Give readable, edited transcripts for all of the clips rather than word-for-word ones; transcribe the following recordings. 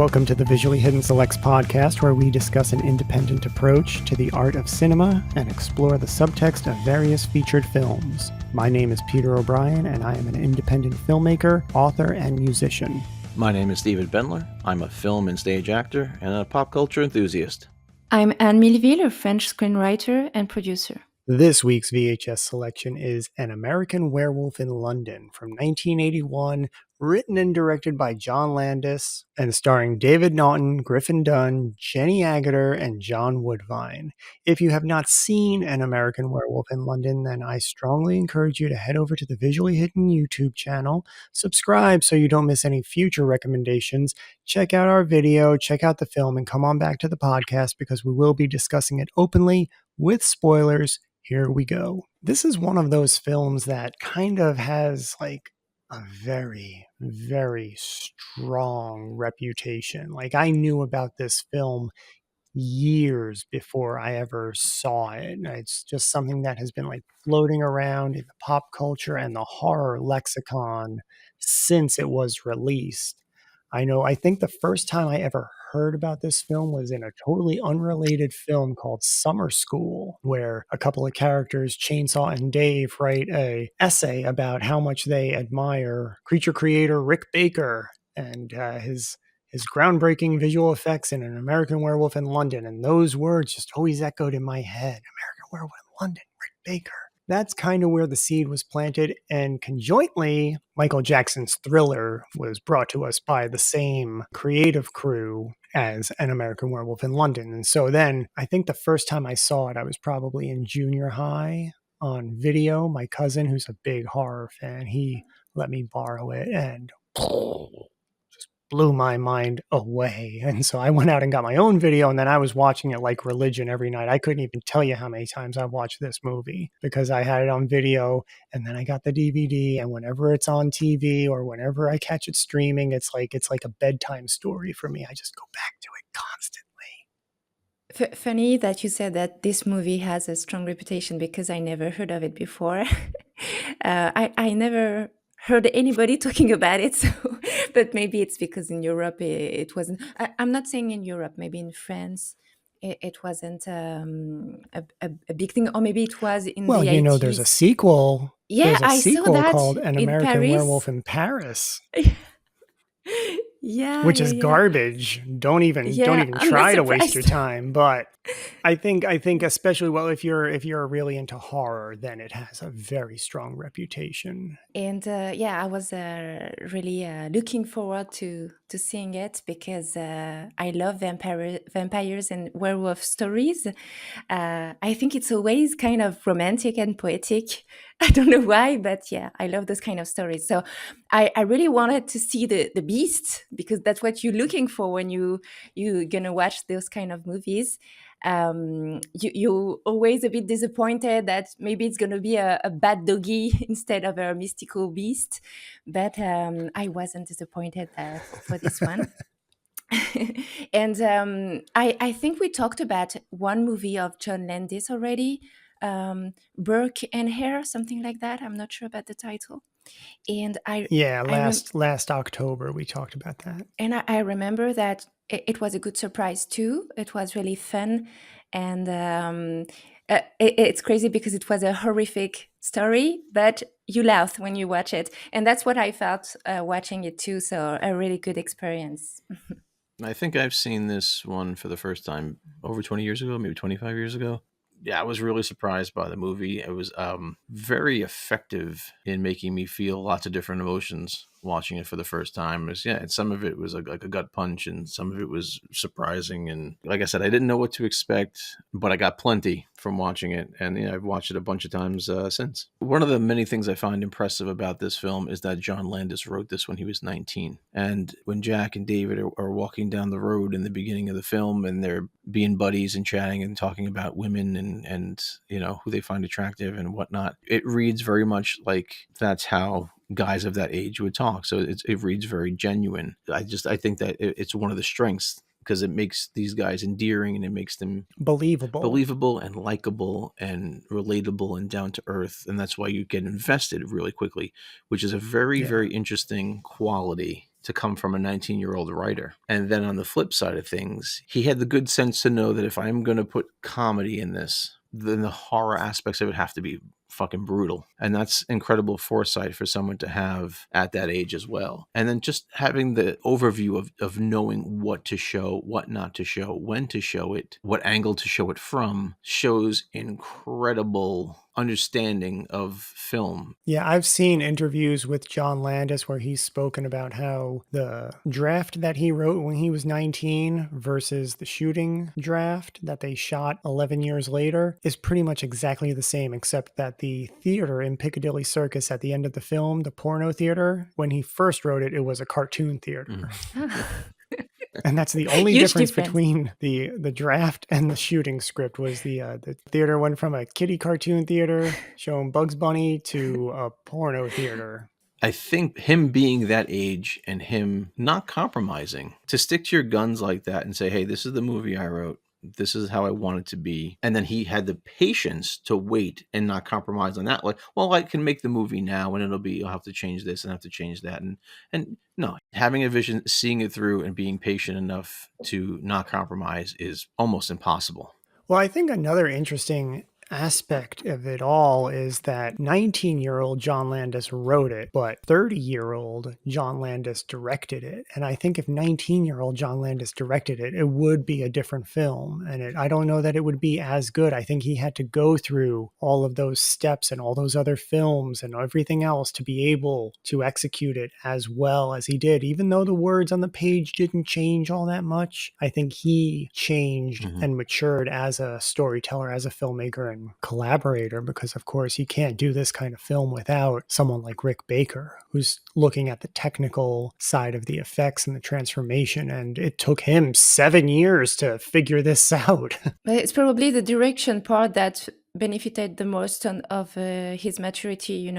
Welcome to the Visually Hidden Selects podcast, where we discuss an independent approach to the art of cinema and explore the subtext of various featured films. My name is Peter O'Brien, and I am an independent filmmaker, author, and musician. My name is David Bendler. I'm a film and stage actor and a pop culture enthusiast. I'm Anne Milleville, a French screenwriter and producer. This week's VHS selection is An American Werewolf in London from 1981, written and directed by John Landis, and starring David Naughton, Griffin Dunne, Jenny Agutter, and John Woodvine. If you have not seen An American Werewolf in London, then I strongly encourage you to head over to the Visually Hidden YouTube channel, subscribe so you don't miss any future recommendations, check out our video, check out the film, and come on back to the podcast because we will be discussing it openly with spoilers. Here we go. This is one of those films that kind of has like a very, very strong reputation. Like, I knew about this film years before I ever saw it. It's just something that has been like floating around in the pop culture and the horror lexicon since it was released. I think the first time I ever heard about this film was in a totally unrelated film called Summer School, where a couple of characters, Chainsaw and Dave, write a essay about how much they admire creature creator Rick Baker and his groundbreaking visual effects in An American Werewolf in London. And those words just always echoed in my head. American Werewolf in London, Rick Baker. That's kind of where the seed was planted, and conjointly, Michael Jackson's Thriller was brought to us by the same creative crew as An American Werewolf in London. And so then, I think the first time I saw it, I was probably in junior high on video. My cousin, who's a big horror fan, he let me borrow it, and blew my mind away. And so I went out and got my own video, and then I was watching it like religion every night. I couldn't even tell you how many times I watched this movie because I had it on video, and then I got the DVD, and whenever it's on TV or whenever I catch it streaming, it's like a bedtime story for me. I just go back to it constantly. Funny that you said that this movie has a strong reputation because I never heard of it before. I never heard anybody talking about it, so, but maybe it's because in Europe it wasn't. I'm not saying in Europe, maybe in France it wasn't a big thing, or maybe it was in the 80s. There's a sequel. Yeah, there's a I sequel saw that called An in American Paris. Werewolf in Paris. Yeah, which is garbage. Don't even try to waste your time. But I think especially, if you're really into horror, then it has a very strong reputation. And I was really looking forward to seeing it because I love vampires and werewolf stories. I think it's always kind of romantic and poetic. I don't know why, but yeah, I love those kind of stories. So I really wanted to see the beast because that's what you're looking for when you're gonna watch those kind of movies. You're always a bit disappointed that maybe it's gonna be a bad doggy instead of a mystical beast, but I wasn't disappointed for this one. And I think we talked about one movie of John Landis already, Burke and Hare, something like that. I'm not sure about the title. And last October we talked about that. And I remember that it was a good surprise too. It was really fun, and it's crazy because it was a horrific story, but you laugh when you watch it, and that's what I felt watching it too. So a really good experience. I think I've seen this one for the first time over 20 years ago, maybe 25 years ago. Yeah, I was really surprised by the movie. It was very effective in making me feel lots of different emotions watching it for the first time. And some of it was like a gut punch, and some of it was surprising. And like I said, I didn't know what to expect, but I got plenty from watching it. And I've watched it a bunch of times since. One of the many things I find impressive about this film is that John Landis wrote this when he was 19. And when Jack and David are walking down the road in the beginning of the film, and they're being buddies and chatting and talking about women and who they find attractive and whatnot, it reads very much like that's how guys of that age would talk. So it reads very genuine. I think that it's one of the strengths because it makes these guys endearing and it makes them believable and likable and relatable and down to earth. And that's why you get invested really quickly, which is a very, very interesting quality to come from a 19-year-old writer. And then on the flip side of things, he had the good sense to know that if I'm going to put comedy in this, then the horror aspects of it have to be fucking brutal. And that's incredible foresight for someone to have at that age as well. And then just having the overview of knowing what to show, what not to show, when to show it, what angle to show it from, shows incredible understanding of film. Yeah, I've seen interviews with John Landis where he's spoken about how the draft that he wrote when he was 19 versus the shooting draft that they shot 11 years later is pretty much exactly the same, except that the theater in Piccadilly Circus at the end of the film, the porno theater, when he first wrote it, it was a cartoon theater. And that's the only difference between the draft and the shooting script was the theater went from a kiddie cartoon theater showing Bugs Bunny to a porno theater. I think him being that age and him not compromising, to stick to your guns like that and say, hey, this is the movie I wrote. This is how I want it to be. And then he had the patience to wait and not compromise on that. Like, well, I can make the movie now and I'll have to change this and have to change that. And no, having a vision, seeing it through and being patient enough to not compromise is almost impossible. Well, I think another interesting aspect of it all is that 19-year-old John Landis wrote it, but 30-year-old John Landis directed it. And I think if 19-year-old John Landis directed it, it would be a different film. And I don't know that it would be as good. I think he had to go through all of those steps and all those other films and everything else to be able to execute it as well as he did. Even though the words on the page didn't change all that much, I think he changed and matured as a storyteller, as a filmmaker, and collaborator, because of course you can't do this kind of film without someone like Rick Baker, who's looking at the technical side of the effects and the transformation, and it took him 7 years to figure this out. But it's probably the direction part that benefited the most of his maturity,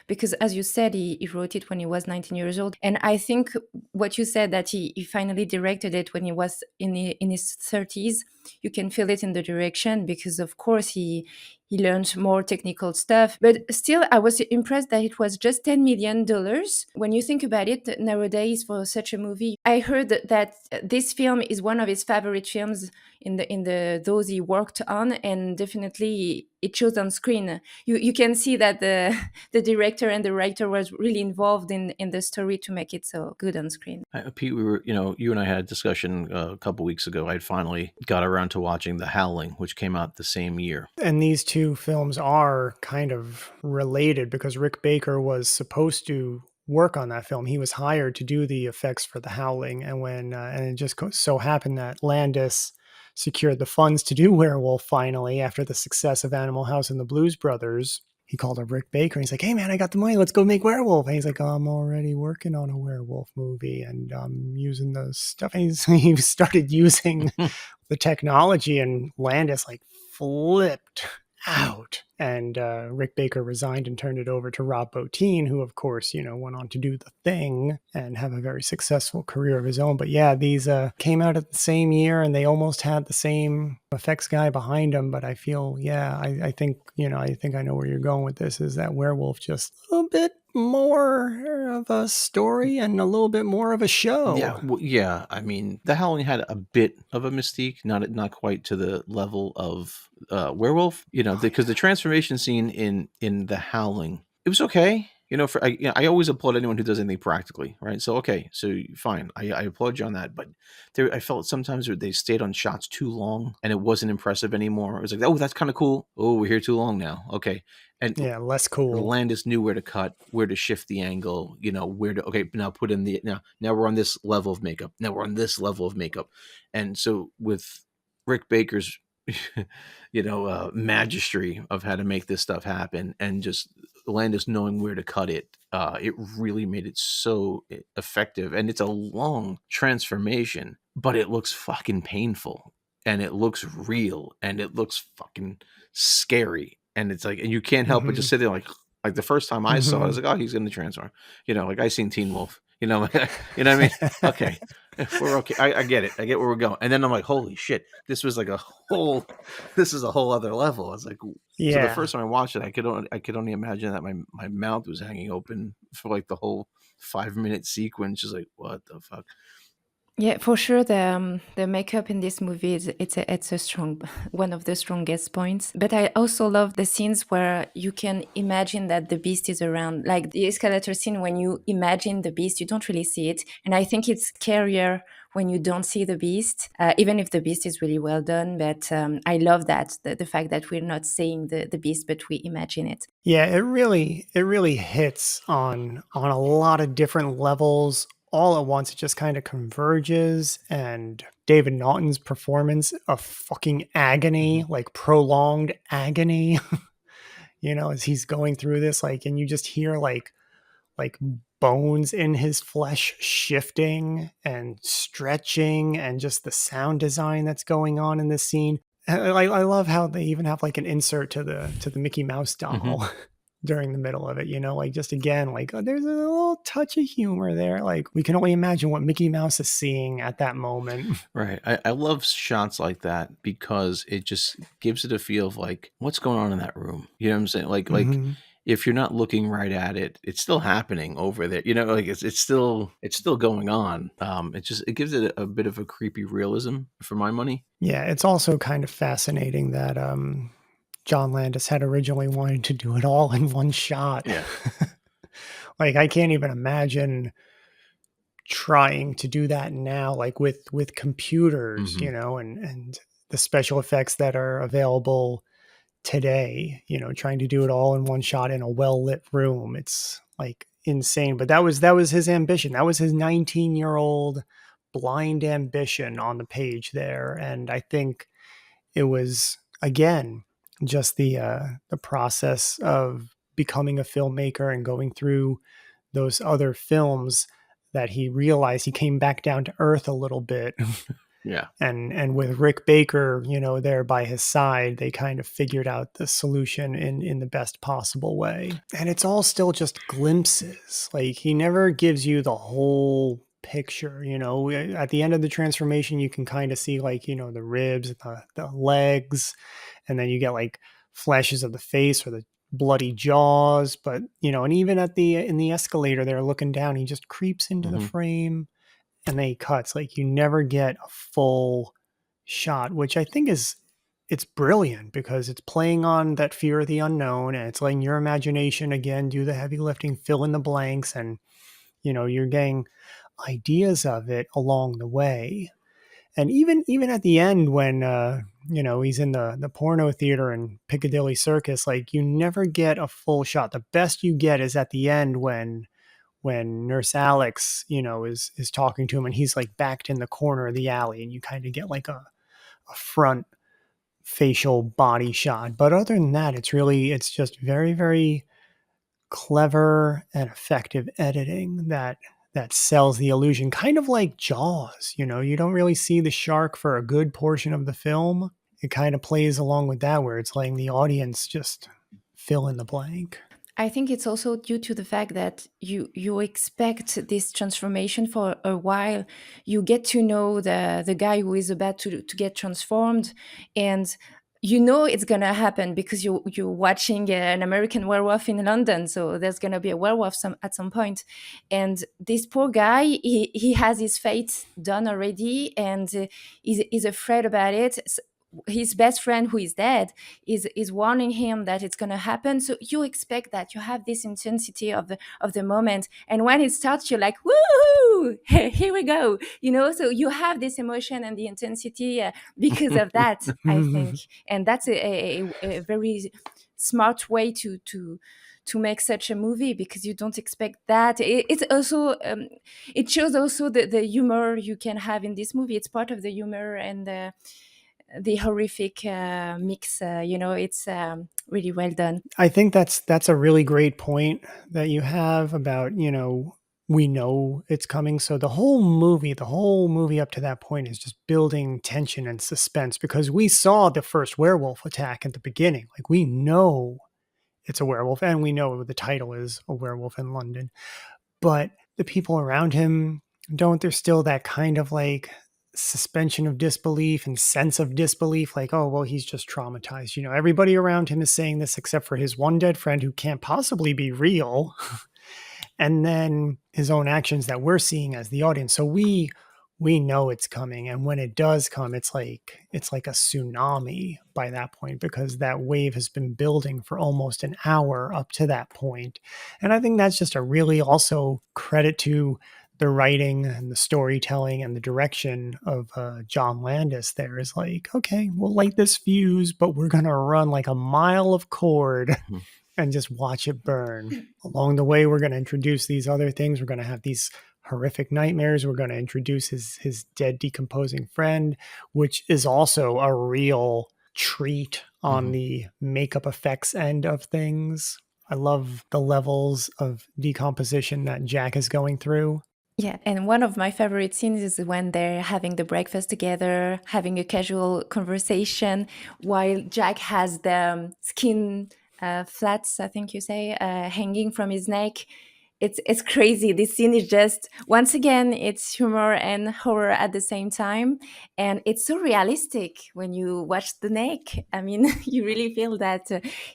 because as you said, he wrote it when he was 19 years old. And I think what you said, that he finally directed it when he was in his 30s, you can feel it in the direction, because of course he learned more technical stuff. But still, I was impressed that it was just $10 million. When you think about it nowadays for such a movie, I heard that this film is one of his favorite films in the those he worked on, and definitely it shows on screen. You can see that the director and the writer was really involved in the story to make it so good on screen. Pete, we were, you and I had a discussion a couple weeks ago. I finally got around to watching The Howling, which came out the same year. And these two films are kind of related because Rick Baker was supposed to work on that film. He was hired to do the effects for The Howling, and it just so happened that Landis secured the funds to do Werewolf finally after the success of Animal House and the Blues Brothers. He called up Rick Baker and he's like, hey man, I got the money, let's go make Werewolf. And he's like, I'm already working on a werewolf movie and I'm using the stuff. And he started using the technology, and Landis like flipped out. And Rick Baker resigned and turned it over to Rob Bottin, who of course, went on to do The Thing and have a very successful career of his own. But yeah, these came out at the same year and they almost had the same effects guy behind them. But I feel, I think I know where you're going with this, is that Werewolf just a little bit more of a story and a little bit more of a show. Yeah. I mean, The Howling had a bit of a mystique, not quite to the level of Werewolf, because the transformation scene in The Howling, it was okay. I always applaud anyone who does anything practically, right? So, okay, so fine. I applaud you on that. But I felt sometimes they stayed on shots too long and it wasn't impressive anymore. It was like, oh, that's kind of cool. Oh, we're here too long now. Okay. And less cool. Landis knew where to cut, where to shift the angle, where to, okay, now put in now we're on this level of makeup. Now we're on this level of makeup. And so with Rick Baker's, magistry of how to make this stuff happen, and just Landis knowing where to cut it, it really made it so effective. And it's a long transformation, but it looks fucking painful and it looks real and it looks fucking scary. And it's like, and you can't help but just sit there like the first time I saw it, I was like, oh, he's going to transform. Like I seen Teen Wolf. You know, you know what I mean? Okay, we're okay. I get it. I get where we're going. And then I'm like, holy shit, this was like this is a whole other level. I was like, so the Yeah. first time I watched it, I could only imagine that my mouth was hanging open for like the whole 5 minute sequence. Just like, what the fuck? Yeah, for sure. The makeup in this movie is it's a strong one of the strongest points. But I also love the scenes where you can imagine that the beast is around, like the escalator scene. When you imagine the beast, you don't really see it, and I think it's scarier when you don't see the beast, even if the beast is really well done. But I love that the fact that we're not seeing the beast, but we imagine it. Yeah, it really hits on a lot of different levels all at once. It just kind of converges, and David Naughton's performance of fucking agony, Mhm. like prolonged agony, as he's going through this, like, and you just hear like bones in his flesh shifting and stretching, and just the sound design that's going on in this scene. I love how they even have like an insert to the Mickey Mouse Mhm. doll during the middle of it, like, just again, like, there's a little touch of humor there. Like, we can only imagine what Mickey Mouse is seeing at that moment. Right. I love shots like that because it just gives it a feel of like what's going on in that room. You know what I'm saying? Like Mhm. if you're not looking right at it, it's still happening over there. You know, like it's still going on. It gives it a bit of a creepy realism for my money. Yeah, it's also kind of fascinating that John Landis had originally wanted to do it all in one shot. Yeah. Like, I can't even imagine trying to do that now, like with computers, Hmm. and the special effects that are available today, trying to do it all in one shot in a well-lit room. It's like insane. But that was his ambition. That was his 19-year-old blind ambition on the page there. And I think it was, again, just the process of becoming a filmmaker and going through those other films that he realized he came back down to earth a little bit. Yeah. And with Rick Baker, there by his side, they kind of figured out the solution in the best possible way. And it's all still just glimpses. Like, he never gives you the whole picture. At the end of the transformation, you can kind of see, like, the ribs, the legs, and then you get like flashes of the face or the bloody jaws. But and even in the escalator there, looking down, he just creeps into the Hmm. frame, and then he cuts. Like, you never get a full shot, which I think it's brilliant because it's playing on that fear of the unknown, and it's letting your imagination again do the heavy lifting, fill in the blanks, and you're getting ideas of it along the way. And even at the end, when he's in the porno theater in Piccadilly Circus, like, you never get a full shot. The best you get is at the end when Nurse Alex, is talking to him, and he's like backed in the corner of the alley, and you kind of get like a front facial body shot. But other than that, it's just very, very clever and effective editing that sells the illusion, kind of like Jaws. You don't really see the shark for a good portion of the film. It kind of plays along with that, where it's letting the audience just fill in the blank. I think it's also due to the fact that you expect this transformation for a while. You get to know the guy who is about to get transformed, and it's gonna happen because you're watching an American Werewolf in London, so there's gonna be a werewolf at some point. And this poor guy, he has his fate done already, and he's afraid about it. His best friend, who is dead, is warning him that it's going to happen, so you expect that you have this intensity of the moment, and when it starts, you're like, woo, here we go, so you have this emotion and the intensity because of that, I think. And that's a very smart way to make such a movie, because you don't expect that. It's also it shows also the humor you can have in this movie. It's part of the humor and the horrific mix. It's really well done. I think that's a really great point that you have about, we know it's coming. So the whole movie up to that point is just building tension and suspense, because we saw the first werewolf attack at the beginning. Like, we know it's a werewolf, and we know the title is A Werewolf in London. But the people around him don't. There's still that kind of like suspension of disbelief and sense of disbelief, like, oh, well, he's just traumatized. You know, everybody around him is saying this except for his one dead friend who can't possibly be real. And then his own actions that we're seeing as the audience. So we know it's coming, and when it does come, it's like a tsunami by that point, because that wave has been building for almost an hour up to that point. And I think that's just a really also credit to the writing and the storytelling and the direction of John Landis. There is like, okay, we'll light this fuse, but we're gonna run like a mile of cord and just watch it burn. Along the way, we're going to introduce these other things. We're going to have these horrific nightmares. We're going to introduce his dead, decomposing friend, which is also a real treat on the makeup effects end of things. I love the levels of decomposition that Jack is going through. Yeah, and one of my favorite scenes is when they're having the breakfast together, having a casual conversation, while Jack has the skin flats, I think you say, hanging from his neck. It's crazy. This scene is just, once again, it's humor and horror at the same time, and it's so realistic when you watch the neck. I mean, you really feel that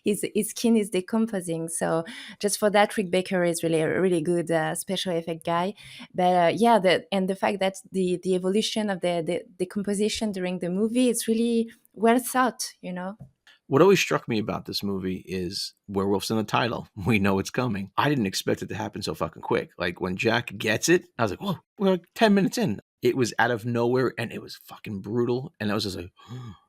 his skin is decomposing. So just for that, Rick Baker is really a really good special effect guy. But yeah, the fact that the evolution of the composition during the movie, it's really well thought, you know. What always struck me about this movie is werewolves in the title. We know it's coming. I didn't expect it to happen so fucking quick. Like when Jack gets it, I was like, whoa, we're like 10 minutes in. It was out of nowhere and it was fucking brutal. And I was just like,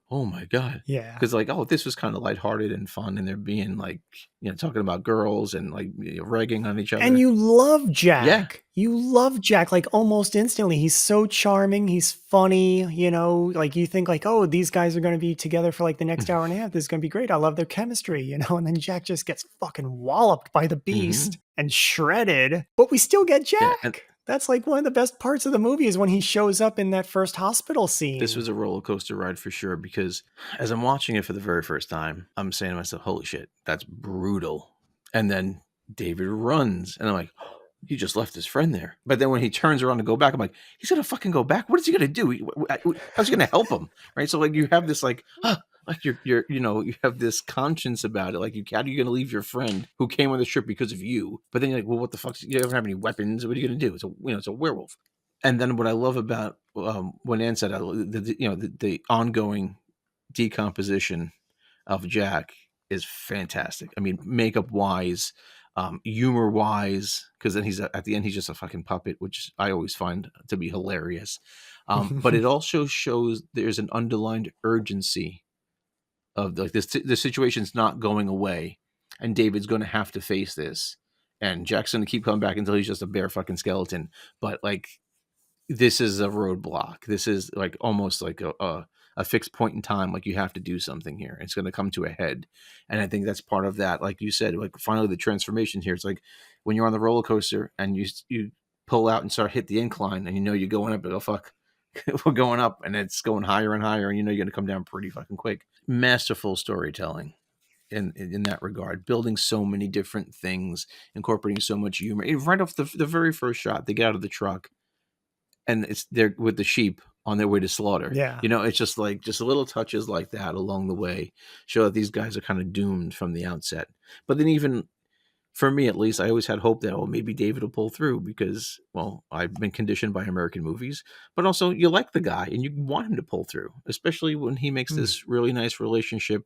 oh my God. Yeah. Because like, oh, this was kind of lighthearted and fun. And they're being like, you know, talking about girls and like ragging on each other. And you love Jack. Yeah. You love Jack like almost instantly. He's so charming. He's funny. You know, like you think like, oh, these guys are going to be together for like the next hour and a half. This is going to be great. I love their chemistry, you know. And then Jack just gets fucking walloped by the beast and shredded. But we still get Jack. Yeah, that's like one of the best parts of the movie is when he shows up in that first hospital scene. This was a roller coaster ride for sure, because as I'm watching it for the very first time, I'm saying to myself, holy shit, that's brutal. And then David runs and I'm like, oh, he just left his friend there. But then when he turns around to go back, I'm like, he's going to fucking go back. What is he going to do? How's he going to help him? Right. So like you have this like, like you're, you know, you have this conscience about it. Like, how are you going to leave your friend who came on the trip because of you? But then you're like, well, what the fuck? You don't have any weapons. What are you going to do? It's it's a werewolf. And then what I love about when Ann said, the ongoing decomposition of Jack is fantastic. I mean, makeup wise, humor wise, because then he's at the end, he's just a fucking puppet, which I always find to be hilarious. But it also shows there's an underlined urgency of like this. The situation's not going away, and David's going to have to face this, and Jack's going to keep coming back until he's just a bare fucking skeleton. But like, this is a roadblock. This is like almost like a fixed point in time. Like you have to do something here. It's going to come to a head. And I think that's part of that. Like you said, like finally the transformation here. It's like when you're on the roller coaster and you pull out and start hit the incline and you know you're going up, but oh fuck, we're going up and it's going higher and higher. And you know you're going to come down pretty fucking quick. Masterful storytelling. In that regard, building so many different things, incorporating so much humor. Right off the very first shot, they get out of the truck. And it's there with the sheep on their way to slaughter. Yeah. You know, it's just like little touches like that along the way show that these guys are kind of doomed from the outset. But then even for me, at least, I always had hope that, oh, maybe David will pull through because, well, I've been conditioned by American movies, but also you like the guy and you want him to pull through, especially when he makes this really nice relationship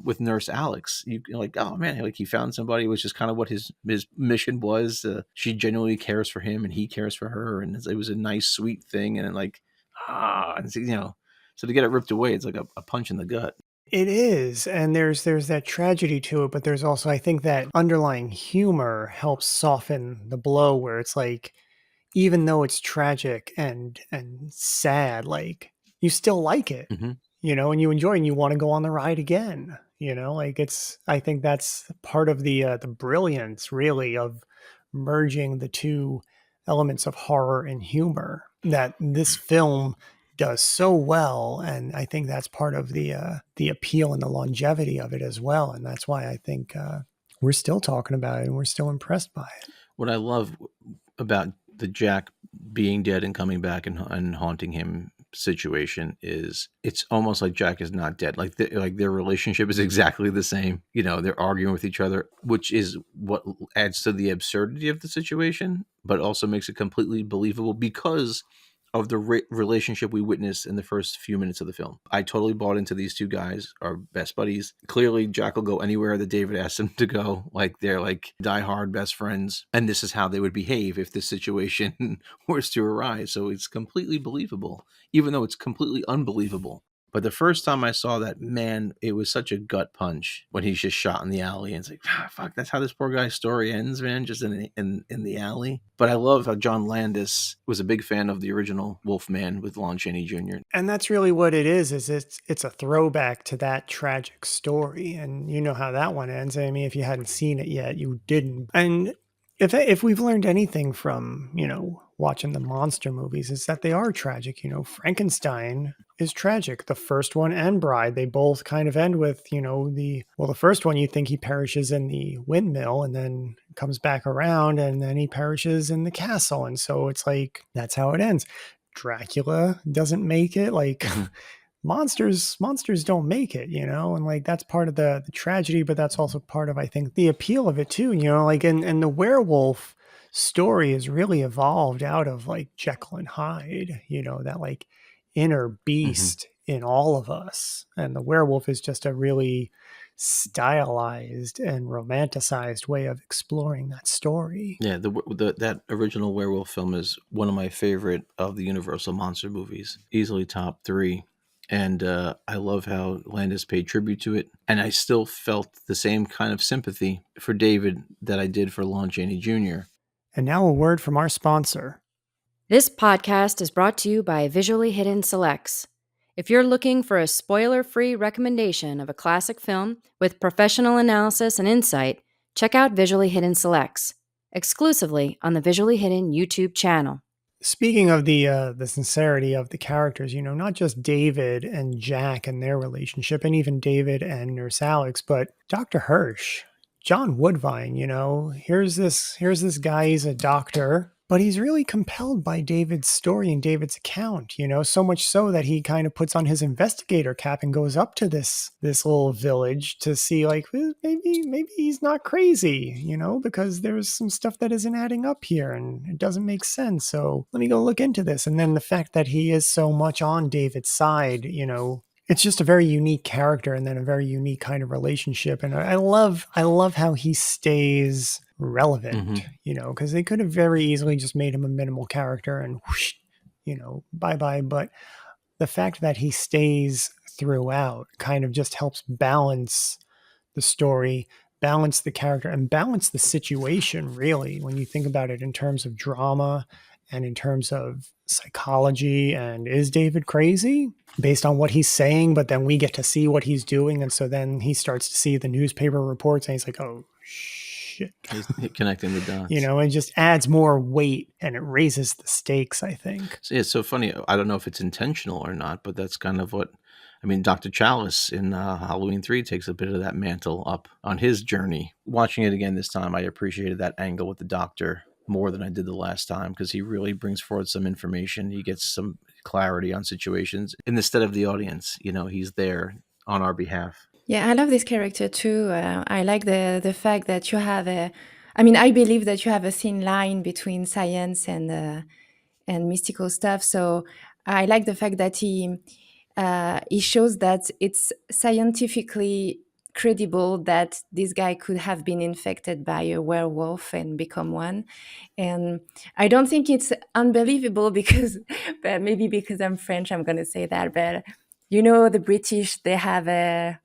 with Nurse Alex. You're like, oh man, like he found somebody, which is kind of what his mission was. She genuinely cares for him and he cares for her, and it was a nice sweet thing. And like, and, you know, so to get it ripped away, it's like a punch in the gut. It is, and there's that tragedy to it, but there's also, I think, that underlying humor helps soften the blow, where it's like, even though it's tragic and sad, like you still like it. You know, and you enjoy and you want to go on the ride again, you know, like I think that's part of the brilliance really of merging the two elements of horror and humor that this film does so well. And I think that's part of the appeal and the longevity of it as well. And that's why I think we're still talking about it and we're still impressed by it. What I love about the Jack being dead and coming back and haunting him situation is it's almost like Jack is not dead. Like their relationship is exactly the same. They're arguing with each other, which is what adds to the absurdity of the situation, but also makes it completely believable because of the relationship we witnessed in the first few minutes of the film. I totally bought into these two guys, our best buddies. Clearly, Jack will go anywhere that David asks him to go. Like they're like diehard best friends, and this is how they would behave if this situation was to arise. So it's completely believable, even though it's completely unbelievable. But the first time I saw that, man, it was such a gut punch when he's just shot in the alley. And it's like, fuck, that's how this poor guy's story ends, man, just in the alley. But I love how John Landis was a big fan of the original Wolfman with Lon Chaney Jr. And that's really what it is it's a throwback to that tragic story. And you know how that one ends. I mean, if you hadn't seen it yet, you didn't. And if we've learned anything from, watching the monster movies, is that they are tragic. Frankenstein is tragic. The first one and Bride, they both kind of end with, the first one, you think he perishes in the windmill and then comes back around and then he perishes in the castle. And so it's like, that's how it ends. Dracula doesn't make it. Like monsters don't make it, and like that's part of the tragedy, but that's also part of, I think, the appeal of it too, like and the werewolf story is really evolved out of like Jekyll and Hyde, that like inner beast in all of us. And the werewolf is just a really stylized and romanticized way of exploring that story. Yeah, that original werewolf film is one of my favorite of the Universal monster movies, easily top 3. And I love how Landis paid tribute to it. And I still felt the same kind of sympathy for David that I did for Lon Chaney Jr. And now a word from our sponsor. This podcast is brought to you by Visually Hidden Selects. If you're looking for a spoiler-free recommendation of a classic film with professional analysis and insight, check out Visually Hidden Selects, exclusively on the Visually Hidden YouTube channel. Speaking of the sincerity of the characters, not just David and Jack and their relationship, and even David and Nurse Alex, but Dr. Hirsch, John Woodvine, here's this guy, he's a doctor, but he's really compelled by David's story and David's account, so much so that he kind of puts on his investigator cap and goes up to this little village to see, like, maybe he's not crazy, because there's some stuff that isn't adding up here and it doesn't make sense. So let me go look into this. And then the fact that he is so much on David's side, it's just a very unique character and then a very unique kind of relationship. And I love how he stays relevant, because they could have very easily just made him a minimal character and whoosh, bye-bye. But the fact that he stays throughout kind of just helps balance the story, balance the character, and balance the situation, really, when you think about it in terms of drama and in terms of psychology. And is David crazy based on what he's saying? But then we get to see what he's doing. And so then he starts to see the newspaper reports and he's like, oh, shit. He's connecting the dots. It just adds more weight and it raises the stakes, I think. So, yeah, it's so funny. I don't know if it's intentional or not, but that's kind of what, Dr. Chalice in Halloween 3 takes a bit of that mantle up on his journey. Watching it again this time, I appreciated that angle with the doctor more than I did the last time, because he really brings forward some information. He gets some clarity on situations instead of the audience. He's there on our behalf. Yeah, I love this character too. I like the fact that you have I believe that you have a thin line between science and mystical stuff. So I like the fact that he shows that it's scientifically credible that this guy could have been infected by a werewolf and become one. And I don't think it's unbelievable because, but maybe because I'm French, I'm going to say that. But the British, they have they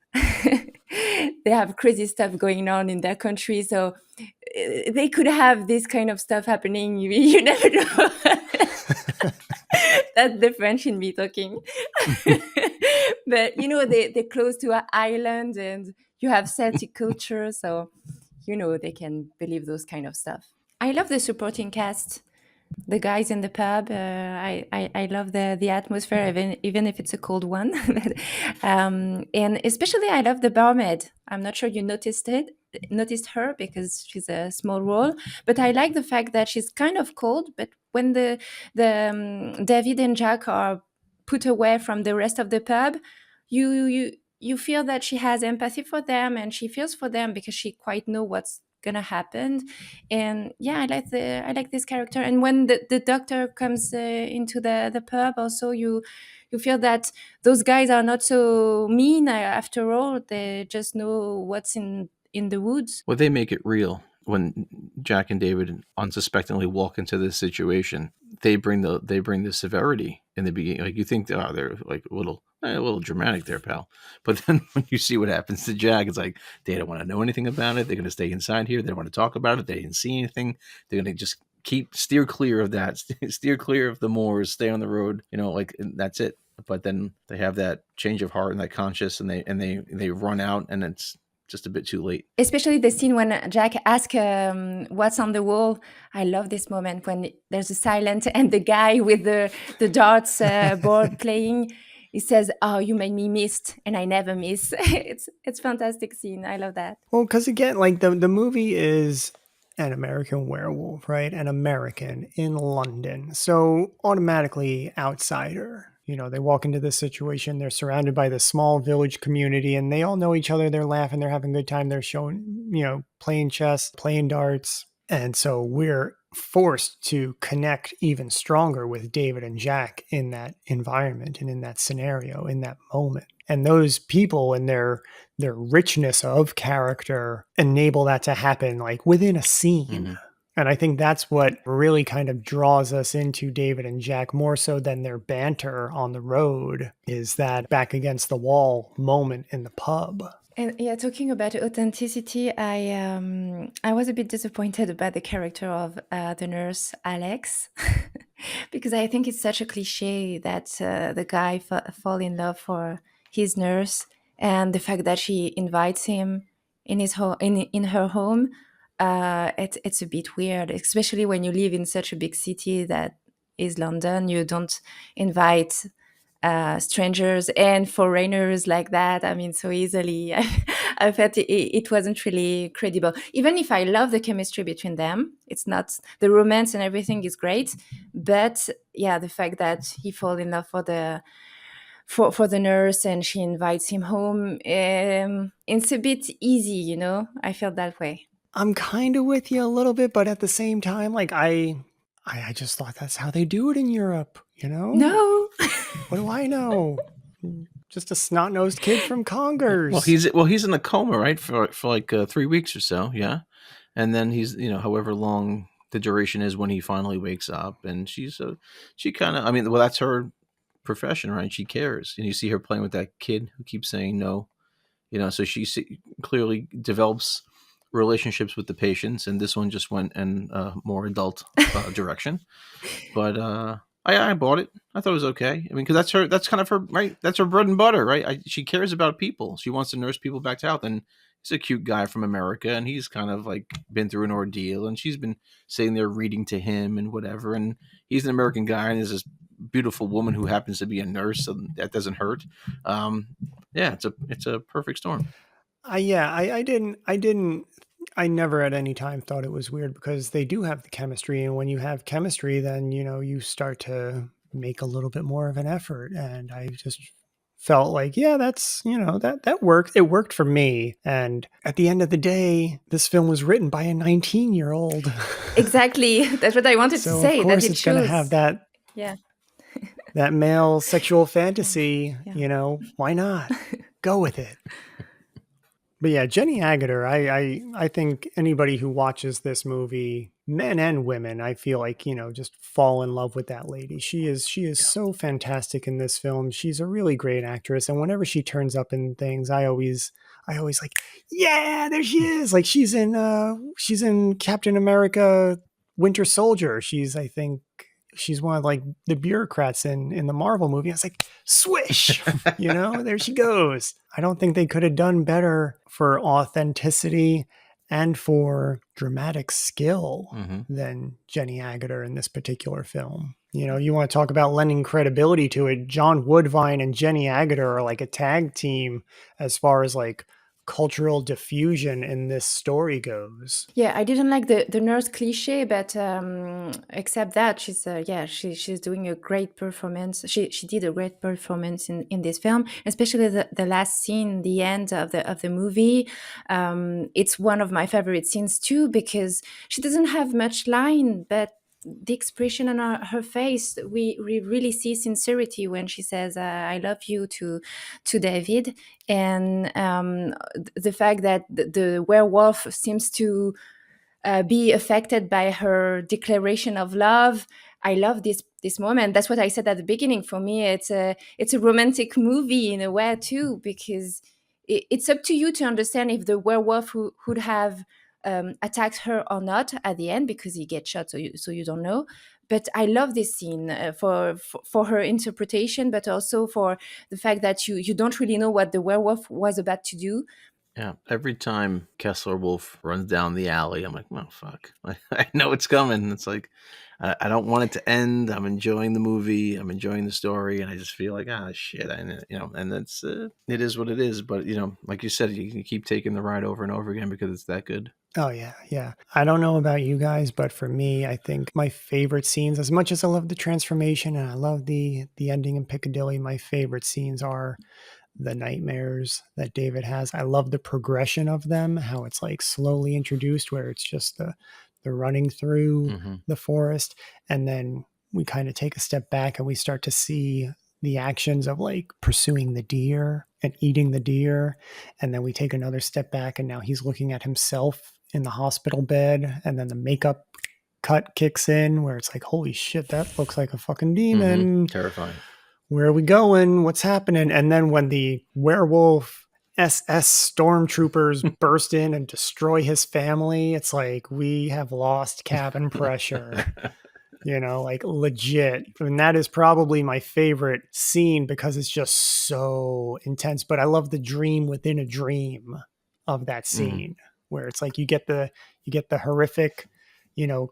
have crazy stuff going on in their country. So they could have this kind of stuff happening. You never know. That's the French in me talking. But they're close to an island and you have Celtic culture, so they can believe those kind of stuff. I love the supporting cast, the guys in the pub. I love the atmosphere, even if it's a cold one. And especially I love the barmaid. I'm not sure you noticed it. noticed her because she's a small role. But I like the fact that she's kind of cold. But when the David and Jack are put away from the rest of the pub, you feel that she has empathy for them and she feels for them because she quite know what's gonna happen. And yeah, I like this character. And when the doctor comes into the pub, also you feel that those guys are not so mean after all. They just know what's in the woods. Well, they make it real when Jack and David unsuspectingly walk into this situation. They bring the severity in the beginning. Like you think, oh, they're like a little dramatic there, pal. But then when you see what happens to Jack, it's like they don't want to know anything about it. They're going to stay inside here. They don't want to talk about it. They didn't see anything. They're going to just steer clear of that, steer clear of the moors, stay on the road. Like that's it. But then they have that change of heart and that conscience, and they run out, and it's just a bit too late. Especially the scene when Jack asks what's on the wall. I love this moment when there's a silence and the guy with the darts board playing, he says, "Oh, you make me miss," and I never miss. It's fantastic scene. I love that. Well, because again, like the movie is an American werewolf, right? An American in London. So automatically outsider. They walk into this situation, they're surrounded by this small village community and they all know each other. They're laughing, they're having a good time. They're showing, playing chess, playing darts. And so we're forced to connect even stronger with David and Jack in that environment and in that scenario, in that moment. And those people and their richness of character enable that to happen like within a scene. Mm-hmm. And I think that's what really kind of draws us into David and Jack more so than their banter on the road, is that back against the wall moment in the pub. And yeah, talking about authenticity, I was a bit disappointed about the character of the nurse, Alex, because I think it's such a cliche that the guy fall in love for his nurse, and the fact that she invites him in his in her home. It's a bit weird, especially when you live in such a big city that is London. You don't invite strangers and foreigners like that. I mean, so easily. I felt it wasn't really credible. Even if I love the chemistry between them, it's not, the romance and everything is great. But yeah, the fact that he fall in love for the nurse and she invites him home, it's a bit easy, I felt that way. I'm kind of with you a little bit, but at the same time, like I just thought that's how they do it in Europe, No. What do I know? Just a snot-nosed kid from Congers. Well, he's in a coma, right, for like 3 weeks or so, yeah. And then he's, however long the duration is when he finally wakes up, and she kind of, that's her profession, right? She cares, and you see her playing with that kid who keeps saying no, so she clearly develops relationships with the patients, and this one just went in a more adult direction. But I bought it. I thought it was okay. Because that's kind of her, right? That's her bread and butter, right? She cares about people. She wants to nurse people back to health. And he's a cute guy from America, and he's kind of like been through an ordeal, and she's been sitting there reading to him and whatever. And he's an American guy, and there's this beautiful woman who happens to be a nurse, so that doesn't hurt. Yeah, it's a perfect storm. I never at any time thought it was weird, because they do have the chemistry, and when you have chemistry, then you start to make a little bit more of an effort. And I just felt like, yeah, that's that worked. It worked for me. And at the end of the day, this film was written by a 19-year-old. Exactly, that's what I wanted to say. Of course, it's going to have that. Yeah. That male sexual fantasy. Yeah. Why not? Go with it. But yeah, Jenny Agutter, I think anybody who watches this movie, men and women, I feel like, just fall in love with that lady. She is so fantastic in this film. She's a really great actress. And whenever she turns up in things, I always like, yeah, there she is. Like she's in Captain America Winter Soldier. I think she's one of like the bureaucrats in the Marvel movie. I was like, swish, there she goes. I don't think they could have done better for authenticity and for dramatic skill than Jenny Agutter in this particular film. You want to talk about lending credibility to it. John Woodvine and Jenny Agutter are like a tag team as far as like cultural diffusion in this story goes. Yeah, I didn't like the nurse cliche, but except that she's doing a great performance. She did a great performance in this film, especially the last scene, the end of the movie. It's one of my favorite scenes too, because she doesn't have much line, but the expression on her face, we really see sincerity when she says "I love you" to David, and the fact that the werewolf seems to be affected by her declaration of love. I love this moment. That's what I said at the beginning. For me, it's a romantic movie in a way too, because it's up to you to understand if the werewolf would have attacked her or not at the end, because he gets shot, so you don't know. But I love this scene for her interpretation, but also for the fact that you don't really know what the werewolf was about to do. Yeah, every time Kessler Wolf runs down the alley, I'm like, "Oh fuck!" I know it's coming. It's like I don't want it to end. I'm enjoying the movie. I'm enjoying the story, and I just feel like, shit, and and that's it is what it is. But like you said, you can keep taking the ride over and over again because it's that good. Oh, yeah, yeah. I don't know about you guys, but for me, I think my favorite scenes, as much as I love the transformation and I love the ending in Piccadilly, my favorite scenes are the nightmares that David has. I love the progression of them, how it's like slowly introduced, where it's just the running through the forest. And then we kind of take a step back and we start to see the actions of like pursuing the deer and eating the deer. And then we take another step back and now he's looking at himself in the hospital bed. And then the makeup cut kicks in where it's like, holy shit, that looks like a fucking demon. Terrifying. Where are we going? What's happening? And then when the werewolf SS stormtroopers burst in and destroy his family, it's like, we have lost cabin pressure. Like legit. And that is probably my favorite scene because it's just so intense. But I love the dream within a dream of that scene where it's like you get the horrific,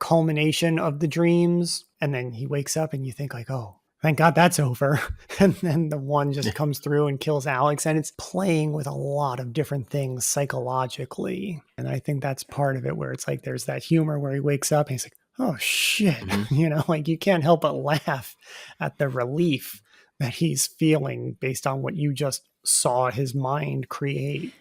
culmination of the dreams, and then he wakes up and you think like, oh, thank God that's over. And then the one just comes through and kills Alex. And it's playing with a lot of different things psychologically. And I think that's part of it where it's like there's that humor where he wakes up and he's like, oh shit. Like you can't help but laugh at the relief that he's feeling based on what you just saw his mind create.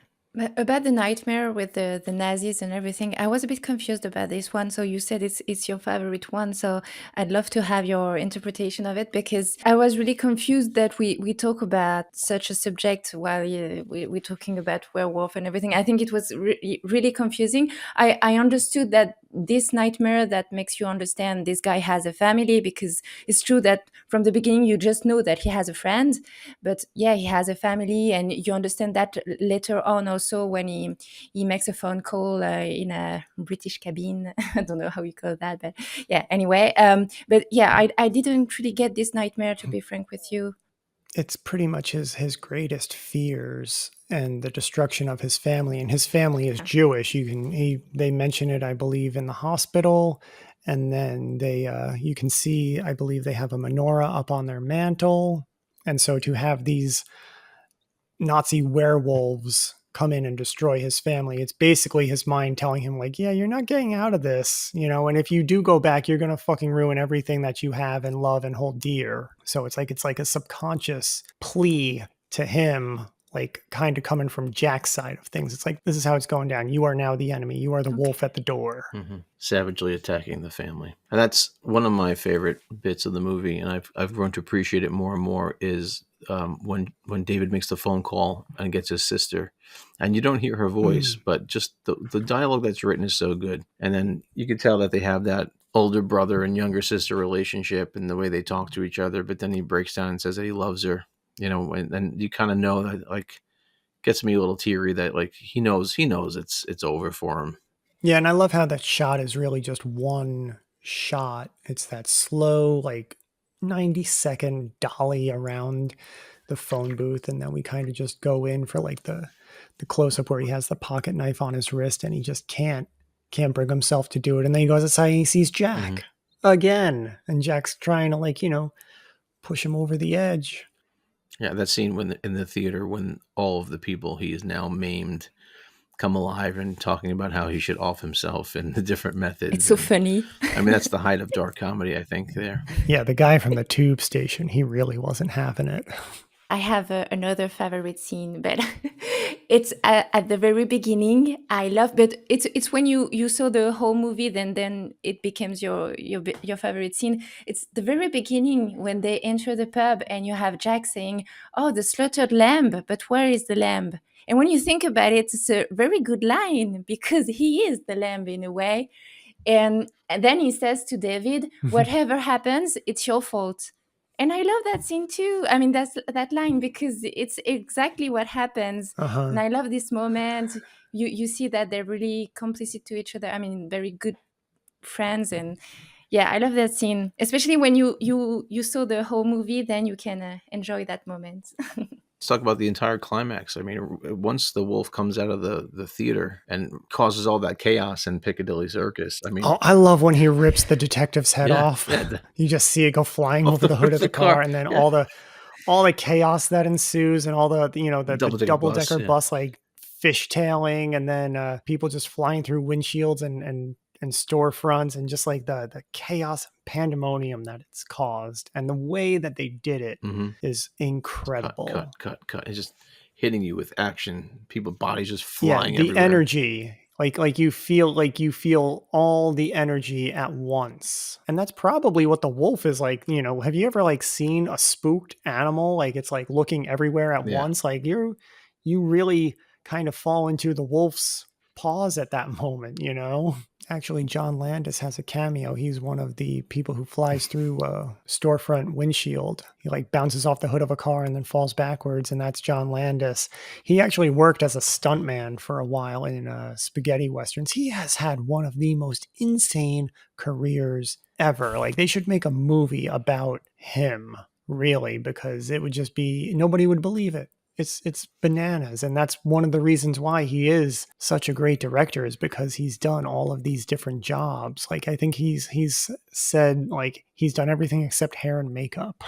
About the nightmare with the Nazis and everything, I was a bit confused about this one. So you said it's your favorite one. So I'd love to have your interpretation of it, because I was really confused that we talk about such a subject while we're talking about werewolf and everything. I think it was really confusing. I understood that this nightmare that makes you understand this guy has a family, because it's true that from the beginning you just know that he has a friend, but yeah, he has a family, and you understand that later on also when he makes a phone call in a British cabin. I don't know how you call that, but yeah, anyway, but yeah, I didn't really get this nightmare, to be frank with you. It's pretty much his greatest fears and the destruction of his family. And his family is Jewish. They mention it, I believe, in the hospital. And then you can see, I believe they have a menorah up on their mantle. And so to have these Nazi werewolves come in and destroy his family, it's basically his mind telling him like, yeah, you're not getting out of this, and if you do go back, you're going to fucking ruin everything that you have and love and hold dear. So it's like a subconscious plea to him, like kind of coming from Jack's side of things. It's like, this is how it's going down. You are now the enemy. You are the wolf at the door. Savagely attacking the family. And that's one of my favorite bits of the movie, and I've grown to appreciate it more and more, is when David makes the phone call and gets his sister, and you don't hear her voice, but just the dialogue that's written is so good. And then you can tell that they have that older brother and younger sister relationship and the way they talk to each other, but then he breaks down and says that he loves her, and you kind of know that, like, gets me a little teary that like he knows it's over for him. Yeah, and I love how that shot is really just one shot. It's that slow, like 90-second dolly around the phone booth, and then we kind of just go in for like the close-up where he has the pocket knife on his wrist and he just can't bring himself to do it. And then he goes outside and he sees Jack again, and Jack's trying to, like, push him over the edge. Yeah, that scene when in the theater when all of the people he is now maimed come alive and talking about how he should off himself and the different methods. It's so And funny. I mean, that's the height of dark comedy, I think, there. Yeah, the guy from the tube station, he really wasn't having it. I have another favorite scene, but it's at the very beginning. I love, but it's when you saw the whole movie, then it becomes your favorite scene. It's the very beginning when they enter the pub and you have Jack saying, "Oh, the slaughtered lamb, but where is the lamb?" And when you think about it, it's a very good line because he is the lamb in a way. And then he says to David, "Whatever happens, it's your fault." And I love that scene too. I mean, that's that line because it's exactly what happens. And I love this moment. You see that they're really complicit to each other. I mean, very good friends. And yeah, I love that scene, especially when you saw the whole movie. Then you can enjoy that moment. Let's talk about the entire climax. I mean, once the wolf comes out of the theater and causes all that chaos in Piccadilly Circus, I mean, Oh, I love when he rips the detective's head off. Yeah, You just see it go flying over the hood of the car, and then all the chaos that ensues, and all the double-decker bus like fishtailing, and then people just flying through windshields and storefronts, and just like the chaos pandemonium that it's caused, and the way that they did it is incredible. Cut. It's just hitting you with action. People bodies just flying. The everywhere. Energy. Like you feel all the energy at once. And that's probably what the wolf is like. Have you ever like seen a spooked animal? Like it's like looking everywhere at once. Like you really kind of fall into the wolf's paws at that moment, Actually, John Landis has a cameo. He's one of the people who flies through a storefront windshield. He like bounces off the hood of a car and then falls backwards, and that's John Landis. He actually worked as a stuntman for a while in spaghetti westerns. He has had one of the most insane careers ever. Like they should make a movie about him, really, because it would just be, nobody would believe it. It's bananas. And that's one of the reasons why he is such a great director, is because he's done all of these different jobs. Like I think he's said like he's done everything except hair and makeup.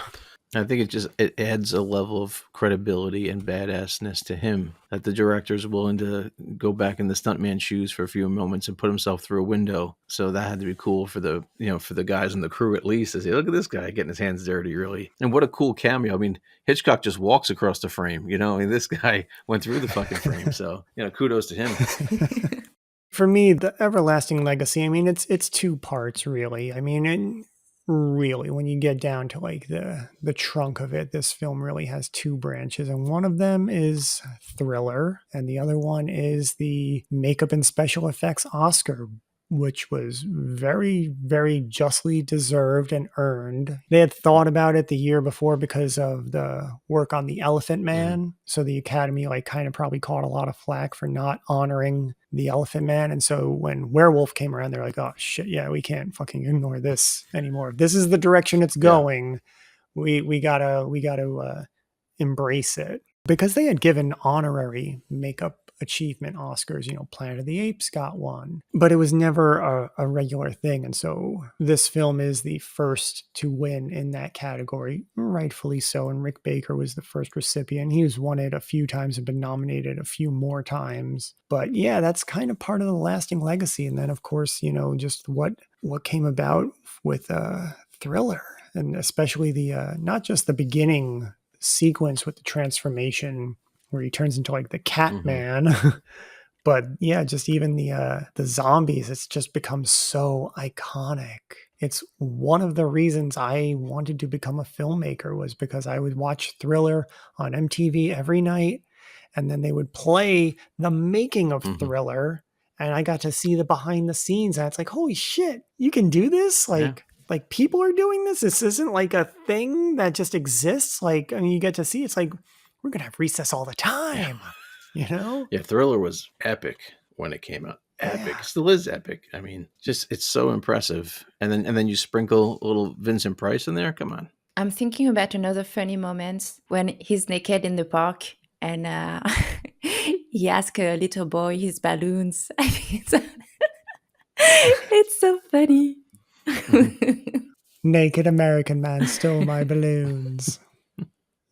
I think it adds a level of credibility and badassness to him that the director is willing to go back in the stuntman shoes for a few moments and put himself through a window. So that had to be cool for the guys in the crew, at least, to say, look at this guy getting his hands dirty, really. And what a cool cameo. I mean, Hitchcock just walks across the frame, I mean, this guy went through the fucking frame. So, kudos to him. For me, the Everlasting Legacy, I mean, it's two parts, really. I mean, really, when you get down to like the trunk of it, this film really has two branches, and one of them is thriller, and the other one is the makeup and special effects Oscar, which was very, very justly deserved and earned. They had thought about it the year before because of the work on The Elephant Man. So the Academy like kind of probably caught a lot of flack for not honoring The Elephant Man. And so when Werewolf came around, they're like, oh shit, yeah, we can't fucking ignore this anymore. If this is the direction it's going, we gotta embrace it. Because they had given honorary makeup achievement Oscars, Planet of the Apes got one, but it was never a regular thing. And so this film is the first to win in that category, rightfully so. And Rick Baker was the first recipient. He's won it a few times and been nominated a few more times. But yeah, that's kind of part of the lasting legacy. And then of course, just what came about with Thriller, and especially the not just the beginning sequence with the transformation where he turns into like the cat man, but yeah, just even the zombies, it's just become so iconic. It's one of the reasons I wanted to become a filmmaker, was because I would watch Thriller on MTV every night, and then they would play the making of Thriller, and I got to see the behind the scenes, and it's like, holy shit, you can do this? Like people are doing this? This isn't like a thing that just exists. Like, I mean, you get to see, it's like, we're going to have recess all the time, Yeah, Thriller was epic when it came out. Epic. Yeah. Still is epic. I mean, just, it's so impressive. And then you sprinkle a little Vincent Price in there. Come on. I'm thinking about another funny moment when he's naked in the park and he asks a little boy his balloons. I think it's so funny. Naked American man stole my balloons.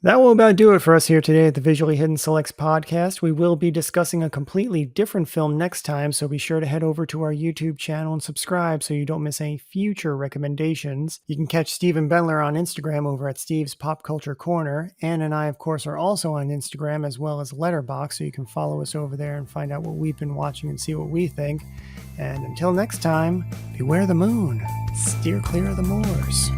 That will about do it for us here today at the Visually Hidden Selects podcast. We will be discussing a completely different film next time, so be sure to head over to our YouTube channel and subscribe so you don't miss any future recommendations. You can catch Steve and Bendler on Instagram over at Steve's Pop Culture Corner. Ann and I, of course, are also on Instagram as well as Letterboxd, so you can follow us over there and find out what we've been watching and see what we think. And until next time, beware the moon, steer clear of the moors.